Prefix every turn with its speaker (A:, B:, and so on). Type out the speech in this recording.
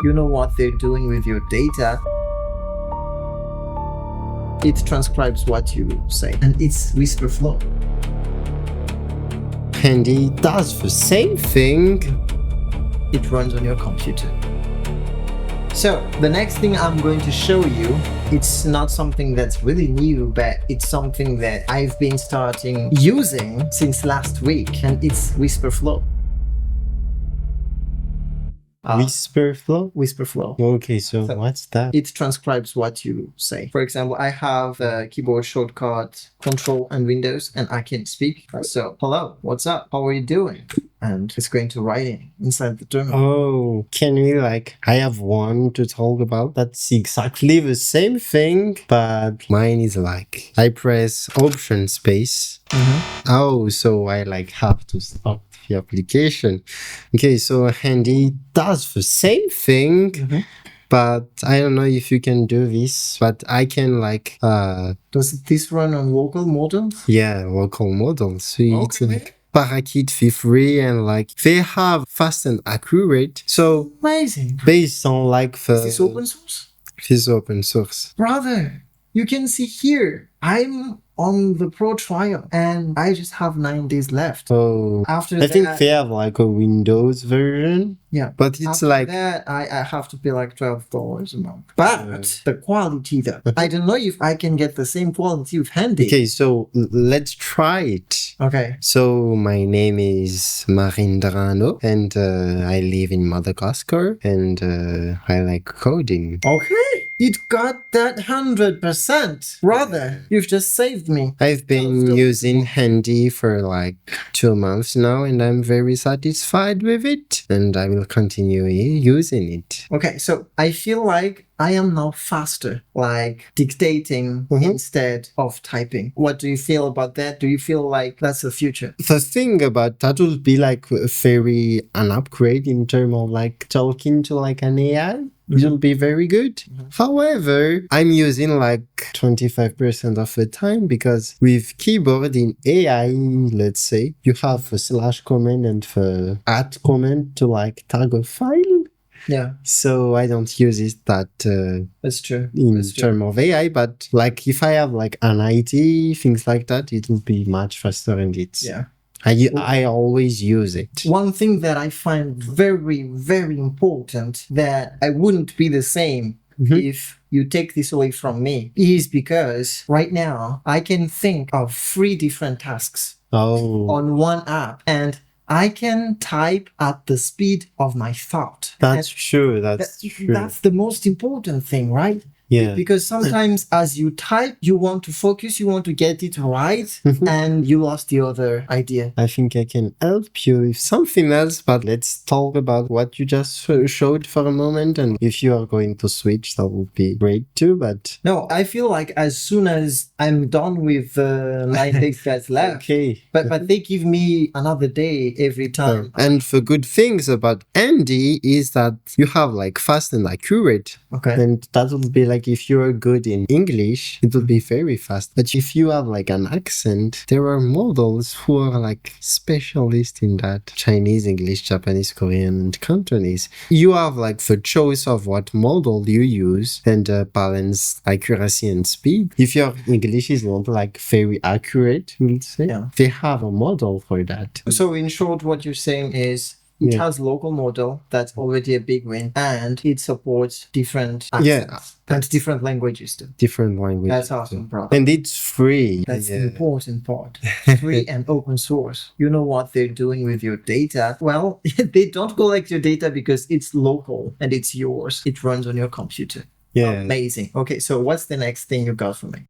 A: You know what they're doing with your data. It transcribes what you say, and it's Wispr Flow.
B: And it does the same thing.
A: It runs on your computer. So the next thing I'm going to show you, it's not something that's really new, but it's something that I've been starting using since last week, and it's Wispr Flow.
B: Wispr Flow?
A: Wispr Flow.
B: Okay, so what's that?
A: It transcribes what you say. For example, I have a keyboard shortcut, Control and Windows, and I can speak. So, hello, what's up? How are you doing? And it's going to write it inside the terminal.
B: Oh, can we I have one to talk about that's exactly the same thing, but mine is I press Option space. Oh, so I have to stop the application. Okay, so Handy does the same thing. But I don't know if you can do this, but I can
A: Does this run on local models?
B: Yeah, local models. So it's
A: Okay.
B: Parakeet V3 and they have fast and accurate. So
A: Amazing.
B: based on
A: Is this open source?
B: This open source.
A: Brother, you can see here, I'm on the pro trial and I just have 9 days left.
B: Oh,
A: After
B: I think they have a Windows version.
A: Yeah,
B: but it's
A: after that I have to pay $12 a month. But the quality though, I don't know if I can get the same quality with Handy.
B: Okay, so let's try it.
A: Okay.
B: So my name is Marindrano and I live in Madagascar and I like coding.
A: Okay, it got that 100%. Brother, you've just saved me.
B: I've been using Handy for 2 months now and I'm very satisfied with it and I will continue using it.
A: Okay, so I feel like I am now faster, dictating instead of typing. What do you feel about that? Do you feel like that's the future?
B: The thing about that would be an upgrade in terms of talking to an AI. It will be very good. However, I'm using 25% of the time because with keyboard in AI, let's say, you have a / command and the @ command to tag a file.
A: Yeah.
B: So I don't use it
A: That's true.
B: in terms of AI, but if I have an IT, things like that, it will be much faster and it's I always use it.
A: One thing that I find very, very important that I wouldn't be the same if you take this away from me is because right now I can think of 3 different tasks on one app and I can type at the speed of my thought.
B: That's true. That's true.
A: That's the most important thing, right?
B: Yeah.
A: Because sometimes as you type, you want to focus, you want to get it right, and you lost the other idea.
B: I think I can help you with something else, but let's talk about what you just showed for a moment. And if you are going to switch, that would be great too. But
A: no, I feel like as soon as I'm done with 9 days that's left,
B: okay.
A: But they give me another day every time.
B: And the good things about Andy is that you have fast and accurate.
A: Okay.
B: And that will be if you're good in English, it will be very fast. But if you have an accent, there are models who are specialists in that. Chinese, English, Japanese, Korean, and Cantonese. You have the choice of what model you use and balance accuracy and speed. If your English is not very accurate, we'll say, they have a model for that.
A: So in short, what you're saying is it has local model, that's already a big win, and it supports different accents and different languages too.
B: Different languages.
A: That's awesome, bro.
B: And it's free.
A: That's the important part. Free and open source. You know what they're doing with your data? Well, they don't collect your data because it's local and it's yours. It runs on your computer.
B: Yeah.
A: Amazing. Okay, so what's the next thing you got for me?